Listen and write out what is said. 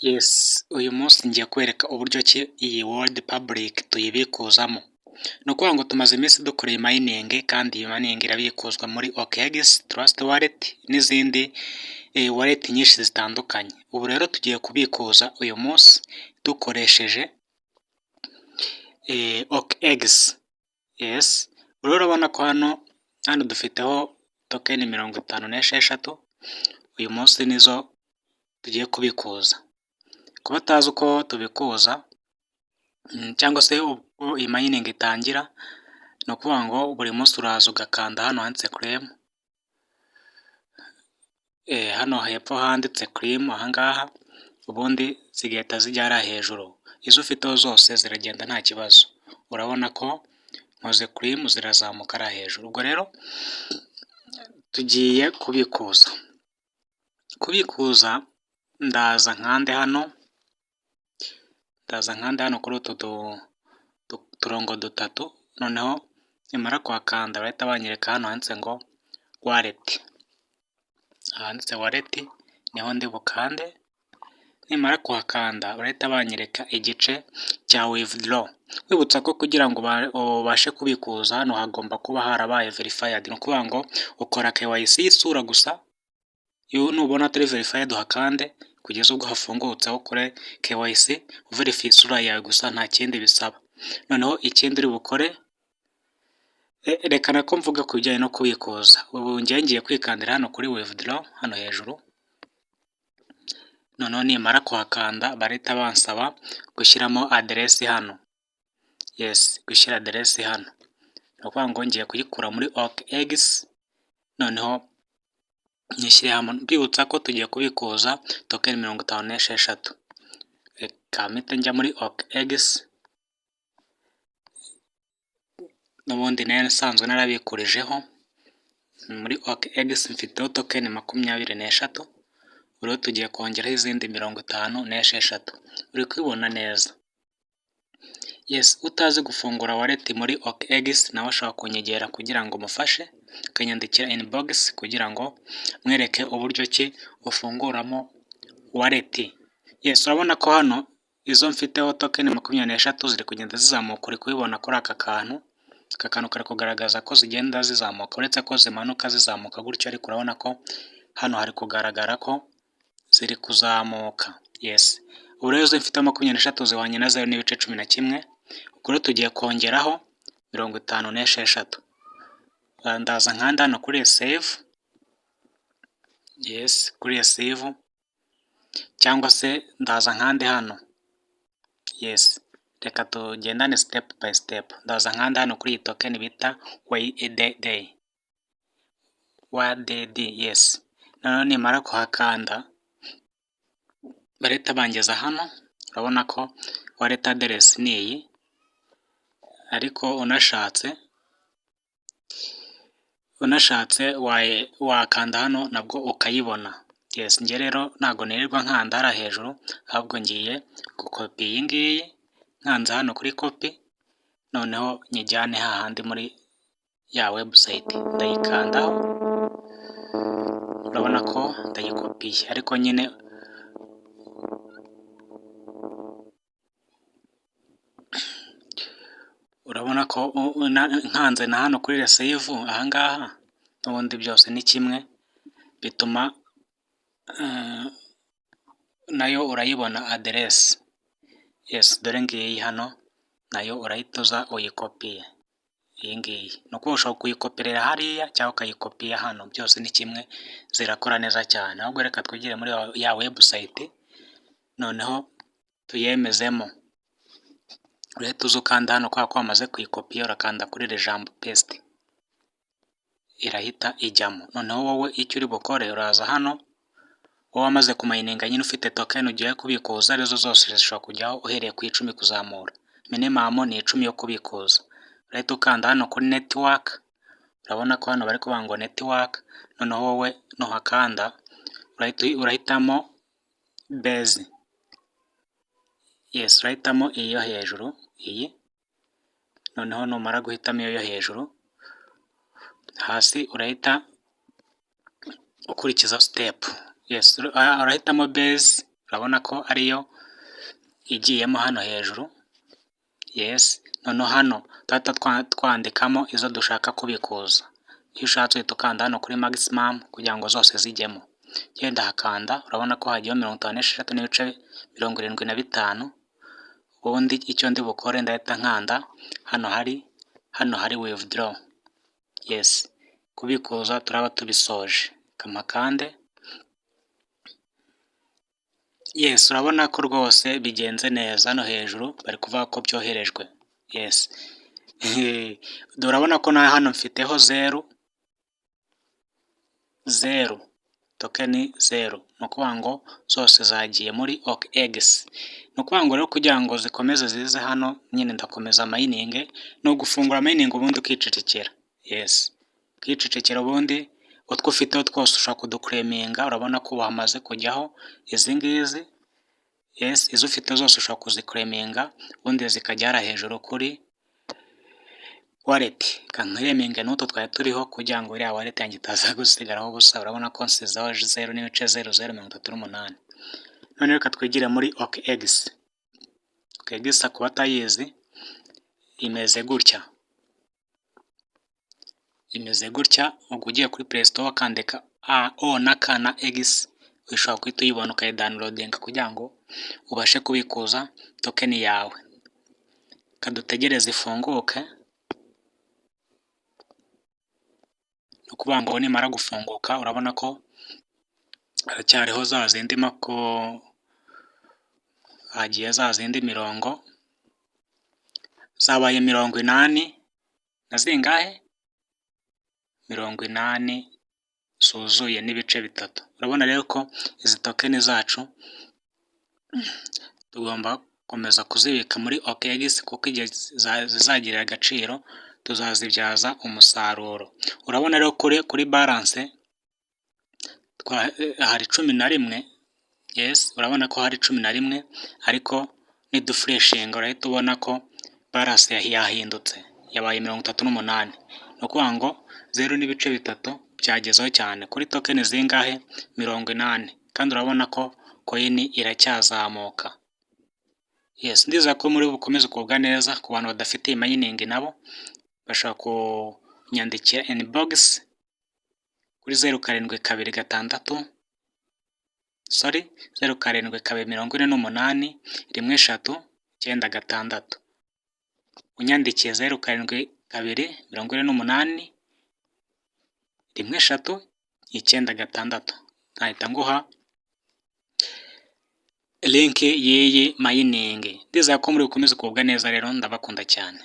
Yes, uyu munsi ngiye kwereka uburyo ki iyi World Public tuyibikuzamo. Ni ukuvuga ngo tumaze iminsi dukora iyi mining kandi iyi mining irabikuzwa muri OKX, Trust Wallet n'izindi wallet nyinshi zitandukanye. Ubu rero tugiye kubikuza uyu munsi dukoresheje OKX. Yes, rero urabona ko hano dufiteho token 56 uyu munsi nizo tugiye kubikuza. Kuba utazi uko tubikuza cyangwa se uko iyi mining itangira, ni ukuvuga ngo buri munsi uraza ugakanda hano handitse claim, hano hepfo handitse claim ahangaha, ubundi zigahita zijya hariya hejuru. Izo ufiteho zose ziragenda nta kibazo. Urabona ko nkoze claim zirazamuka hariya hejuru. Ubwo rero tugiye kubikuza. Kubikuza ndaza nkande hano kuri utu turongo dutatu, noneho nimara kuhakanda bahita banyereka hano handitse ngo wallet. Handitse wallet niho ndi bukande, nimara kuhakanda barahita banyereka igice cya withdraw. Wibutsa ko kugira ngo ubashe kubikuza hano hagomba kuba harabaye verified. Ni ukuvuga ngo ukora KYC y'isura gusa, nubona atari verified uhakande kugeza ubwo hafungutse ukore KYC uverify isura yawe gusa, nta kindi bisaba. Noneho ikindi uri bukore, reka nako mvuga ku bijyanye no kubikuza. Ubu ngiye kwikandira hano kuri withdraw hano hejuru, noneho nimara kuhakanda barahita bansaba gushyiramo aderesi hano. Yes, gushyira aderesi hano. Ni ukuvuga ngo ngiye kuyikura muri OKX, noneho nyishyire hano. Mbibutsa ko tugiye kubikuza token 56. Reka mpite njya muri OKX, n'ubundi nayo nsanzwe narabikurijeho. Muri OKX mfiteho token 23. Rero tugiye kongeraho izindi 56. Uri kubibona neza? Yes, utazi gufungura wallet muri OKX nawe ashobora kunyegera kugira ngo mufashe, akanyandikira inbox kugira ngo mwereke uburyo ki ufunguramo wallet. Yes, urabona ko hano izo mfiteho token 26 ziri kugenda zizamuka. Uri kubibona kuri aka kantu kari kugaragaza ko zigenda zizamuka, uretse ko zimanuka zizamuka gutyo, ariko urabona ko hano hari kugaragara ko ziri kuzamuka. Yes, ubu rero mfite 26 zihwanye na 0.11. Ubwo rero tugiye kongeraho 56. Ndaza nkanda hano kuri save. Yes, kuri save, cyangwa se ndaza nkande hano. Yes, reka tugendane step by step. Ndaza nkanda hano kuri iyi token bita WDD. Yes, noneho nimara kuhakanda barahita bangeza hano. Urabona ko wallet address ni iyi, ariko unashatse wakanda hano nabwo ukayibona. Yes, njye rero ntago nirirwa nkanda hariya hejuru, ahubwo ngiye gukopi iyi ngiyi, nkanze hano kuri copy, noneho nyijyane hahandi muri ya website, ndayikandaho. Urabona ko ndayikopiye, ariko nyine urabona ko nkanze na hano kuri save ahangaha, n'ubundi byose ni kimwe, bituma nayo urayibona aderesi. Yes, dore ngiyi hano nayo urayituza uyikopiye. Iyi ngiyi ni uko ushobora kuyikoperera hariya cyangwa ukayikopiya hano, byose ni kimwe, zirakora neza cyane. Ahubwo reka twigire muri ya website, noneho tuyemezemo. Urahita uza ukanda hano kwa wamaze kuyikopiya, urakanda kuri iri jambo paste, irahita ijyamo. Noneho wowe icyo uri bukore, uraza hano, wowe wamaze kumayininga nyine ufite token ugiye kubikuza, arizo zose zishobora kujyaho uhereye ku 10 kuzamura. Minimum ni 10 yo kubikuza. Urahita ukanda hano kuri network. Urabona ko hano bari kuvuga ngo network, noneho wowe nuhakanda urahitamo base. Yes, urahitamo iyo hejuru iyi, noneho numara guhitamo iyo hejuru, hasi urahita ukurikiza step. Yes, urahitamo base, urabona ko ariyo igiyemo hano hejuru. Yes, noneho hano tuhita twandikamo izo dushaka kubikuza. Iyo ushatse uhita ukanda hano kuri maximum kugira ngo zose zijyemo. Genda hakanda, urabona ko hagiyeho 56.75. Ubundi icyo ndi bukore ndahita nkanda hano hari withdraw. Yes, kubikuza turaba tubisoje. Kamakande. Yes, urabona ko rwose bigenze neza. Hano hejuru bari kuvuga ko byoherejwe. Yes. Urabona ko na hano mfiteho 0 tokeni 0. Ni ukuvuga ngo zose zagiye muri OKX. Ni ukuvuga ngo rero kugira ngo zikomeze zize hano, nyine ndakomeza mining, no gufungura mining ubundi ukicecekera. Yes, ukicecekera ubundi utwo ufiteho twose ushaka kuduclaiminga. Urabona ko wamaze kujyaho izi ngizi. Yes, izo ufite zose ushaka kuziclaiminga ubundi zikajya hejuru kuri wallet. Kanclaiminge n'utu twari turiho kugira ngo iriya wallet yanjye itaza gusigaraho ubusa. Urabona ko nsizeho 0.0038. None reka twigire muri OKX. OKX kuba atayizi imeze gutya. Ubwo ugiye kuri Play Store kandika O na K na X, ushobora guhita uyibona ukayidownloadinga kugira ngo ubashe kubikuza tokeni yawe. Kadutegereze ifunguke. No kuvuga ngo nimara gufunguka urabona ko haracyariho za zindi hagiye za zindi mirongo zabaye 80 na zingahe 80 zuzuye n'ibice bitatu. Urabona rero ko izi tokeni zacu tugomba gukomeza kuzibika muri OKX kuko igihe zizagirira agaciro tuzazibyaza umusaruro. Urabona rero kuri balance hari 11. Yes, urabona ko hari 11 ariko nidufreshinga urahita ubona ko balance yahindutse yabaye 38. Ni ukuvuga ngo 0 n'ibice bitatu byagezeho cyane kuri tokeni zingahe 80. Kandi urabona ko coin iracyazamuka. Yes, ndiza ko muri bukomeze kubwa neza. Ku bantu badafite mining nabo bashaka kunyandikira inbox kuri 0726 0742481396. Unyandikiye 0742481396. Nahita nguha link y'iyi mining. Ndiza ko muri bukomeze kubwa neza rero, ndabakunda cyane.